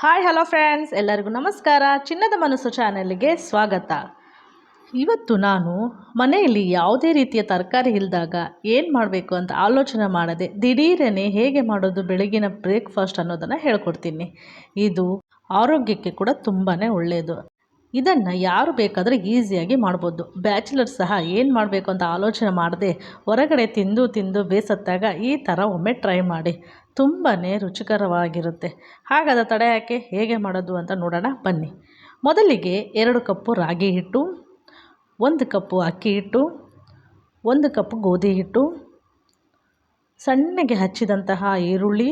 Hi hello friends, ಎಲ್ಲರಿಗೂ ನಮಸ್ಕಾರ. ಚಿನ್ನದ ಮನಸ್ಸು ಚಾನೆಲ್ಗೆ ಸ್ವಾಗತ. ಇವತ್ತು ನಾನು ಮನೆಯಲ್ಲಿ ಯಾವುದೇ ರೀತಿಯ ತರಕಾರಿ ಇಲ್ಲದಾಗ ಏನು ಮಾಡಬೇಕು ಅಂತ ಆಲೋಚನೆ ಮಾಡದೆ ದಿಢೀರನೆ ಹೇಗೆ ಮಾಡೋದು ಬೆಳಗಿನ ಬ್ರೇಕ್ಫಾಸ್ಟ್ ಅನ್ನೋದನ್ನು ಹೇಳ್ಕೊಡ್ತೀನಿ. ಇದು ಆರೋಗ್ಯಕ್ಕೆ ಕೂಡ ತುಂಬಾ ಒಳ್ಳೆಯದು. ಇದನ್ನು ಯಾರು ಬೇಕಾದರೆ ಈಸಿಯಾಗಿ ಮಾಡ್ಬೋದು. ಬ್ಯಾಚುಲರ್ಸ್ ಸಹ ಏನು ಮಾಡಬೇಕು ಅಂತ ಆಲೋಚನೆ ಮಾಡದೆ ಹೊರಗಡೆ ತಿಂದು ತಿಂದು ಬೇಸತ್ತಾಗ ಈ ಥರ ಒಮ್ಮೆ ಟ್ರೈ ಮಾಡಿ. ತುಂಬಾ ರುಚಿಕರವಾಗಿರುತ್ತೆ. ಹಾಗಾದ ತಡ ಯಾಕೆ, ಹೇಗೆ ಮಾಡೋದು ಅಂತ ನೋಡೋಣ ಬನ್ನಿ. ಮೊದಲಿಗೆ 2 ಕಪ್ಪು ರಾಗಿ ಹಿಟ್ಟು, 1 ಕಪ್ಪು ಅಕ್ಕಿ ಹಿಟ್ಟು, 1 ಕಪ್ಪು ಗೋಧಿ ಹಿಟ್ಟು, ಸಣ್ಣಗೆ ಹಚ್ಚಿದಂತಹ ಈರುಳ್ಳಿ,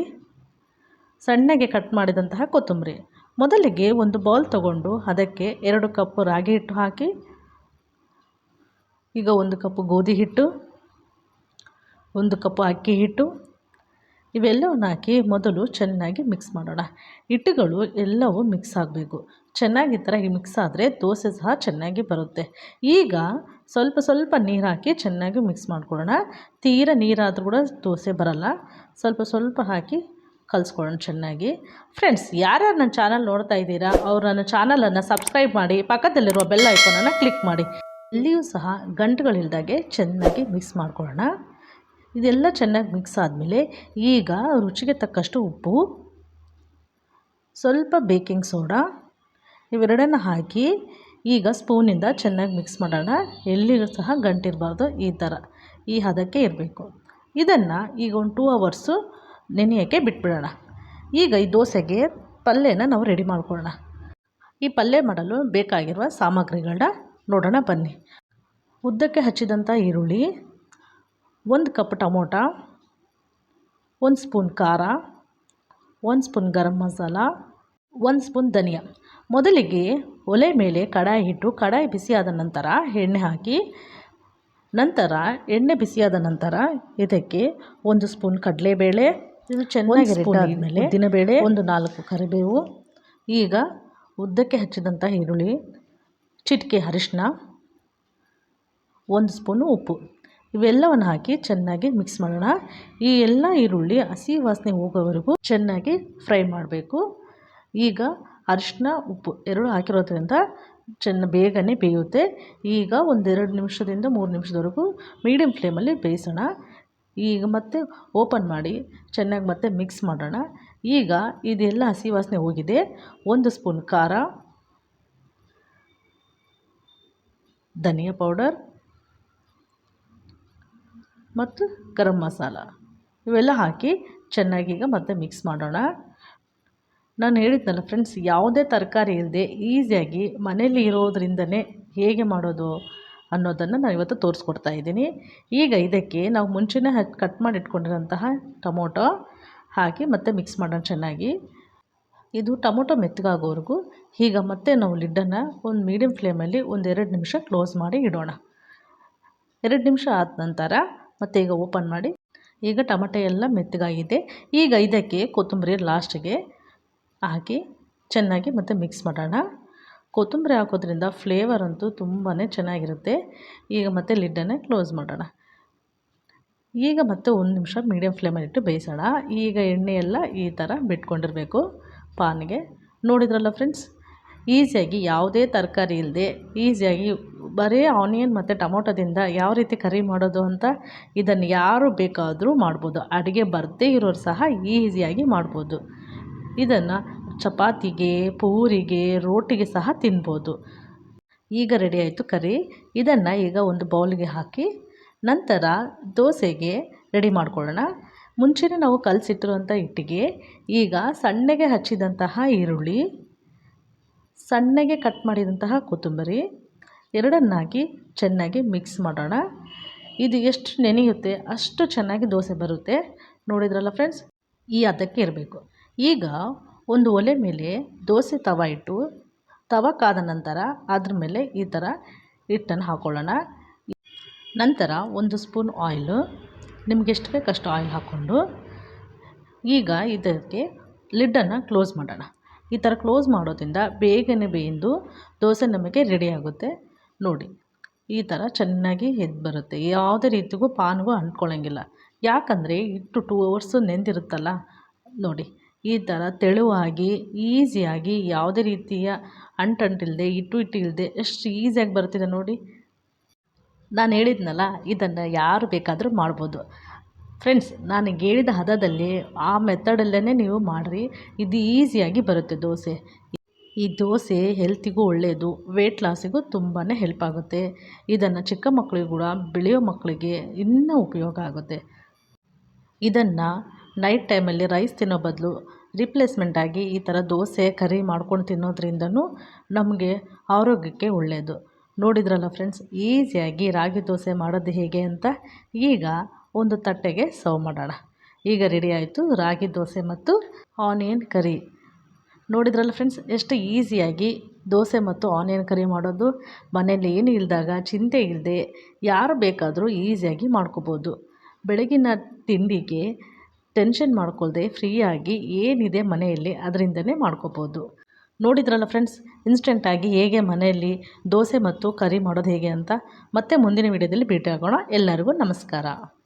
ಸಣ್ಣಗೆ ಕಟ್ ಮಾಡಿದಂತಹ ಕೊತ್ತಂಬರಿ. ಮೊದಲಿಗೆ ಒಂದು ಬೌಲ್ ತಗೊಂಡು ಅದಕ್ಕೆ 2 ಕಪ್ಪು ರಾಗಿ ಹಿಟ್ಟು ಹಾಕಿ, ಈಗ 1 ಕಪ್ಪು ಗೋಧಿ ಹಿಟ್ಟು, 1 ಕಪ್ಪು ಅಕ್ಕಿ ಹಿಟ್ಟು ಇವೆಲ್ಲವನ್ನು ಹಾಕಿ ಮೊದಲು ಚೆನ್ನಾಗಿ ಮಿಕ್ಸ್ ಮಾಡೋಣ. ಹಿಟ್ಟುಗಳು ಎಲ್ಲವೂ ಮಿಕ್ಸ್ ಆಗಬೇಕು. ಚೆನ್ನಾಗಿ ಈ ಥರ ಮಿಕ್ಸ್ ಆದರೆ ದೋಸೆ ಸಹ ಚೆನ್ನಾಗಿ ಬರುತ್ತೆ. ಈಗ ಸ್ವಲ್ಪ ಸ್ವಲ್ಪ ನೀರು ಹಾಕಿ ಚೆನ್ನಾಗಿ ಮಿಕ್ಸ್ ಮಾಡ್ಕೊಳ್ಳೋಣ. ತೀರ ನೀರಾದರೂ ಕೂಡ ದೋಸೆ ಬರಲ್ಲ. ಸ್ವಲ್ಪ ಸ್ವಲ್ಪ ಹಾಕಿ ಕಲಿಸ್ಕೊಳ್ಳೋಣ ಚೆನ್ನಾಗಿ. ಫ್ರೆಂಡ್ಸ್, ಯಾರ್ಯಾರು ನನ್ನ ಚಾನಲ್ ನೋಡ್ತಾ ಇದ್ದೀರಾ ಅವರು ನನ್ನ ಚಾನಲನ್ನು ಸಬ್ಸ್ಕ್ರೈಬ್ ಮಾಡಿ, ಪಕ್ಕದಲ್ಲಿರುವ ಬೆಲ್ ಐಕಾನನ್ನು ಕ್ಲಿಕ್ ಮಾಡಿ. ಎಲ್ಲಿಯೂ ಸಹ ಗಂಟುಗಳಿಲ್ದಾಗೆ ಚೆನ್ನಾಗಿ ಮಿಕ್ಸ್ ಮಾಡ್ಕೊಳ್ಳೋಣ. ಇದೆಲ್ಲ ಚೆನ್ನಾಗಿ ಮಿಕ್ಸ್ ಆದಮೇಲೆ ಈಗ ರುಚಿಗೆ ತಕ್ಕಷ್ಟು ಉಪ್ಪು, ಸ್ವಲ್ಪ ಬೇಕಿಂಗ್ ಸೋಡಾ ಇವೆರಡನ್ನು ಹಾಕಿ ಈಗ ಸ್ಪೂನಿಂದ ಚೆನ್ನಾಗಿ ಮಿಕ್ಸ್ ಮಾಡೋಣ. ಎಲ್ಲಿಯೂ ಸಹ ಗಂಟಿರಬಾರ್ದು. ಈ ಥರ ಈ ಹದಕ್ಕೆ ಇರಬೇಕು. ಇದನ್ನು ಈಗ ಒಂದು 2 ಅವರ್ಸು ನೆನೆಯೋಕ್ಕೆ ಬಿಟ್ಬಿಡೋಣ. ಈಗ ಈ ದೋಸೆಗೆ ಪಲ್ಯನ ನಾವು ರೆಡಿ ಮಾಡ್ಕೊಳ್ಳೋಣ. ಈ ಪಲ್ಯ ಮಾಡಲು ಬೇಕಾಗಿರುವ ಸಾಮಗ್ರಿಗಳನ್ನ ನೋಡೋಣ ಬನ್ನಿ. ಉದ್ದಕ್ಕೆ ಹಚ್ಚಿದಂಥ ಈರುಳ್ಳಿ, 1 ಕಪ್ ಟೊಮೊಟೊ, 1 ಸ್ಪೂನ್ ಖಾರ, 1 ಸ್ಪೂನ್ ಗರಂ ಮಸಾಲ, 1 ಸ್ಪೂನ್ ಧನಿಯಾ. ಮೊದಲಿಗೆ ಒಲೆ ಮೇಲೆ ಕಡಾಯಿ ಇಟ್ಟು ಕಡಾಯಿ ಬಿಸಿಯಾದ ನಂತರ ಎಣ್ಣೆ ಹಾಕಿ, ನಂತರ ಎಣ್ಣೆ ಬಿಸಿಯಾದ ನಂತರ ಇದಕ್ಕೆ 1 ಸ್ಪೂನ್ ಕಡಲೆಬೇಳೆ, ಇದು ಚೆನ್ನಾಗಿ ರೆಡಿ ಆದಮೇಲೆ ಉದ್ದಿನಬೇಳೆ, 4 ಕರಿಬೇವು, ಈಗ ಉದ್ದಕ್ಕೆ ಹಚ್ಚಿದಂಥ ಈರುಳ್ಳಿ, ಚಿಟಿಕೆ ಅರಿಶಿನ, 1 ಸ್ಪೂನು ಉಪ್ಪು ಇವೆಲ್ಲವನ್ನು ಹಾಕಿ ಚೆನ್ನಾಗಿ ಮಿಕ್ಸ್ ಮಾಡೋಣ. ಈ ಎಲ್ಲ ಈರುಳ್ಳಿ ಹಸಿ ವಾಸನೆ ಹೋಗೋವರೆಗೂ ಚೆನ್ನಾಗಿ ಫ್ರೈ ಮಾಡಬೇಕು. ಈಗ ಅರಿಶಿನ ಉಪ್ಪು 2 ಹಾಕಿರೋದ್ರಿಂದ ಬೇಗನೆ ಬೇಯುತ್ತೆ. ಈಗ 1-2 ನಿಮಿಷದಿಂದ 3 ನಿಮಿಷದವರೆಗೂ ಮೀಡಿಯಮ್ ಫ್ಲೇಮಲ್ಲಿ ಬೇಯಿಸೋಣ. ಈಗ ಮತ್ತೆ ಓಪನ್ ಮಾಡಿ ಚೆನ್ನಾಗಿ ಮತ್ತೆ ಮಿಕ್ಸ್ ಮಾಡೋಣ. ಈಗ ಇದೆಲ್ಲ ಹಸಿ ವಾಸನೆ ಹೋಗಿದೆ. 1 ಸ್ಪೂನ್ ಖಾರ, ಧನಿಯಾ ಪೌಡರ್ ಮತ್ತು ಗರಂ ಮಸಾಲ ಇವೆಲ್ಲ ಹಾಕಿ ಚೆನ್ನಾಗಿ ಈಗ ಮತ್ತೆ ಮಿಕ್ಸ್ ಮಾಡೋಣ. ನಾನು ಹೇಳಿದ್ನಲ್ಲ ಫ್ರೆಂಡ್ಸ್, ಯಾವುದೇ ತರಕಾರಿ ಇಲ್ಲದೆ ಈಸಿಯಾಗಿ ಮನೇಲಿ ಇರೋದ್ರಿಂದನೇ ಹೇಗೆ ಮಾಡೋದು ಅನ್ನೋದನ್ನು ನಾನು ಇವತ್ತು ತೋರಿಸ್ಕೊಡ್ತಾ ಇದ್ದೀನಿ. ಈಗ ಇದಕ್ಕೆ ನಾವು ಮುಂಚೆನೇ ಕಟ್ ಮಾಡಿ ಇಟ್ಕೊಂಡಿರೋಂತಹ ಟೊಮೊಟೊ ಹಾಕಿ ಮತ್ತೆ ಮಿಕ್ಸ್ ಮಾಡೋಣ ಚೆನ್ನಾಗಿ. ಇದು ಟೊಮೊಟೊ ಮೆತ್ತಗಾಗೋವರೆಗೂ ಈಗ ಮತ್ತೆ ನಾವು ಲಿಡ್ಡನ್ನು ಒಂದು ಮೀಡಿಯಮ್ ಫ್ಲೇಮಲ್ಲಿ 1-2 ನಿಮಿಷ ಕ್ಲೋಸ್ ಮಾಡಿ ಇಡೋಣ. 2 ನಿಮಿಷ ಆದ ನಂತರ ಮತ್ತೆ ಈಗ ಓಪನ್ ಮಾಡಿ, ಈಗ ಟೊಮಟೊ ಎಲ್ಲ ಮೆತ್ತಗಾಗಿದೆ. ಈಗ ಇದಕ್ಕೆ ಕೊತ್ತಂಬರಿ ಲಾಸ್ಟಿಗೆ ಹಾಕಿ ಚೆನ್ನಾಗಿ ಮತ್ತೆ ಮಿಕ್ಸ್ ಮಾಡೋಣ. ಕೊತ್ತಂಬರಿ ಹಾಕೋದ್ರಿಂದ ಫ್ಲೇವರ್ ಅಂತೂ ತುಂಬಾ ಚೆನ್ನಾಗಿರುತ್ತೆ. ಈಗ ಮತ್ತೆ ಲಿಡ್ಡನ್ನು ಕ್ಲೋಸ್ ಮಾಡೋಣ. ಈಗ ಮತ್ತೆ 1 ನಿಮಿಷ ಮೀಡಿಯಮ್ ಫ್ಲೇಮಲ್ಲಿ ಇಟ್ಟು ಬೇಯಿಸೋಣ. ಈಗ ಎಣ್ಣೆ ಎಲ್ಲ ಈ ಥರ ಬಿಟ್ಕೊಂಡಿರಬೇಕು ಪಾನ್ಗೆ. ನೋಡಿದ್ರಲ್ಲ ಫ್ರೆಂಡ್ಸ್, ಈಸಿಯಾಗಿ ಯಾವುದೇ ತರಕಾರಿ ಇಲ್ಲದೆ ಈಸಿಯಾಗಿ ಬರೀ ಆನಿಯನ್ ಮತ್ತು ಟೊಮೊಟೊದಿಂದ ಯಾವ ರೀತಿ ಕರಿ ಮಾಡೋದು ಅಂತ ಇದನ್ನು ಯಾರು ಬೇಕಾದರೂ ಮಾಡ್ಬೋದು. ಅಡುಗೆ ಬರದೇ ಇರೋರು ಸಹ ಈಸಿಯಾಗಿ ಮಾಡ್ಬೋದು. ಇದನ್ನು ಚಪಾತಿಗೆ, ಪೂರಿಗೆ, ರೋಟಿಗೆ ಸಹ ತಿನ್ಬೋದು. ಈಗ ರೆಡಿ ಆಯಿತು ಕರಿ. ಇದನ್ನು ಈಗ ಒಂದು ಬೌಲ್ಗೆ ಹಾಕಿ ನಂತರ ದೋಸೆಗೆ ರೆಡಿ ಮಾಡ್ಕೊಳ್ಳೋಣ. ಮುಂಚೆನೇ ನಾವು ಕಲಸಿಟ್ಟಿರುವಂಥ ಹಿಟ್ಟಿಗೆ ಈಗ ಸಣ್ಣಗೆ ಹಚ್ಚಿದಂತಹ ಈರುಳ್ಳಿ, ಸಣ್ಣಗೆ ಕಟ್ ಮಾಡಿದಂತಹ ಕೊತ್ತಂಬರಿ ಎರಡನ್ನಾಗಿ ಚೆನ್ನಾಗಿ ಮಿಕ್ಸ್ ಮಾಡೋಣ. ಇದು ಎಷ್ಟು ನೆನೆಯುತ್ತೆ ಅಷ್ಟು ಚೆನ್ನಾಗಿ ದೋಸೆ ಬರುತ್ತೆ. ನೋಡಿದ್ರಲ್ಲ ಫ್ರೆಂಡ್ಸ್, ಈ ಹದಕ್ಕೆ ಇರಬೇಕು. ಈಗ ಒಂದು ಒಲೆ ಮೇಲೆ ದೋಸೆ ತವ ಇಟ್ಟು ತವ ಕಾದ ನಂತರ ಅದ್ರ ಮೇಲೆ ಈ ಥರ ಹಿಟ್ಟನ್ನು ಹಾಕ್ಕೊಳ್ಳೋಣ. ನಂತರ 1 ಸ್ಪೂನ್ ಆಯಿಲು, ನಿಮ್ಗೆ ಎಷ್ಟು ಬೇಕಷ್ಟು ಆಯಿಲ್ ಹಾಕ್ಕೊಂಡು ಈಗ ಇದಕ್ಕೆ ಲಿಡ್ಡನ್ನು ಕ್ಲೋಸ್ ಮಾಡೋಣ. ಈ ಥರ ಕ್ಲೋಸ್ ಮಾಡೋದ್ರಿಂದ ಬೇಗನೆ ಬೇಯ್ದು ದೋಸೆ ನಮಗೆ ರೆಡಿ ಆಗುತ್ತೆ. ನೋಡಿ, ಈ ಥರ ಚೆನ್ನಾಗಿ ಎದ್ದು ಬರುತ್ತೆ. ಯಾವುದೇ ರೀತಿಗೂ ಪಾನ್ಗೂ ಅಂಟ್ಕೊಳ್ಳೋಂಗಿಲ್ಲ. ಯಾಕಂದರೆ ಹಿಟ್ಟು 2 ಅವರ್ಸು ನೆಂದಿರುತ್ತಲ್ಲ. ನೋಡಿ, ಈ ಥರ ತೆಳುವಾಗಿ ಈಸಿಯಾಗಿ ಯಾವುದೇ ರೀತಿಯ ಅಂಟಿಲ್ಲದೆ ಇಲ್ಲದೆ ಎಷ್ಟು ಈಸಿಯಾಗಿ ಬರ್ತಿದೆ ನೋಡಿ. ನಾನು ಹೇಳಿದ್ನಲ್ಲ, ಇದನ್ನು ಯಾರು ಬೇಕಾದರೂ ಮಾಡ್ಬೋದು ಫ್ರೆಂಡ್ಸ್. ನಾನು ಹೇಳಿದ ಹದದಲ್ಲಿ ಆ ಮೆಥಡಲ್ಲೇ ನೀವು ಮಾಡಿರಿ, ಇದು ಈಸಿಯಾಗಿ ಬರುತ್ತೆ ದೋಸೆ. ಈ ದೋಸೆ ಹೆಲ್ತಿಗೂ ಒಳ್ಳೆಯದು, ವೆಯ್ಟ್ ಲಾಸಿಗೂ ತುಂಬಾ ಹೆಲ್ಪ್ ಆಗುತ್ತೆ. ಇದನ್ನು ಚಿಕ್ಕ ಮಕ್ಕಳಿಗೂ ಕೂಡ, ಬೆಳೆಯೋ ಮಕ್ಕಳಿಗೆ ಇನ್ನೂ ಉಪಯೋಗ ಆಗುತ್ತೆ. ಇದನ್ನು ನೈಟ್ ಟೈಮಲ್ಲಿ ರೈಸ್ ತಿನ್ನೋ ಬದಲು ರಿಪ್ಲೇಸ್ಮೆಂಟಾಗಿ ಈ ಥರ ದೋಸೆ ಕರಿ ಮಾಡ್ಕೊಂಡು ತಿನ್ನೋದ್ರಿಂದನೂ ನಮಗೆ ಆರೋಗ್ಯಕ್ಕೆ ಒಳ್ಳೆಯದು. ನೋಡಿದ್ರಲ್ಲ ಫ್ರೆಂಡ್ಸ್, ಈಸಿಯಾಗಿ ರಾಗಿ ದೋಸೆ ಮಾಡೋದು ಹೇಗೆ ಅಂತ. ಈಗ ಒಂದು ತಟ್ಟೆಗೆ ಸರ್ವ್ ಮಾಡೋಣ. ಈಗ ರೆಡಿ ಆಯಿತು ರಾಗಿ ದೋಸೆ ಮತ್ತು ಆನಿಯನ್ ಕರಿ. ನೋಡಿದ್ರಲ್ಲ ಫ್ರೆಂಡ್ಸ್, ಎಷ್ಟು ಈಸಿಯಾಗಿ ದೋಸೆ ಮತ್ತು ಆನಿಯನ್ ಕರಿ ಮಾಡೋದು. ಮನೇಲಿ ಏನು ಇಲ್ಲದಾಗ ಚಿಂತೆ ಇಲ್ಲದೆ ಯಾರು ಬೇಕಾದರೂ ಈಸಿಯಾಗಿ ಮಾಡ್ಕೋಬೋದು. ಬೆಳಗಿನ ತಿಂಡಿಗೆ ಟೆನ್ಷನ್ ಮಾಡ್ಕೊಳ್ದೆ ಫ್ರೀಯಾಗಿ ಏನಿದೆ ಮನೆಯಲ್ಲಿ ಅದರಿಂದನೇ ಮಾಡ್ಕೋಬೋದು. ನೋಡಿದ್ರಲ್ಲ ಫ್ರೆಂಡ್ಸ್, ಇನ್ಸ್ಟೆಂಟಾಗಿ ಹೇಗೆ ಮನೆಯಲ್ಲಿ ದೋಸೆ ಮತ್ತು ಕರಿ ಮಾಡೋದು ಹೇಗೆ ಅಂತ. ಮತ್ತೆ ಮುಂದಿನ ವೀಡಿಯೋದಲ್ಲಿ ಭೇಟಿ ಆಗೋಣ. ಎಲ್ಲರಿಗೂ ನಮಸ್ಕಾರ.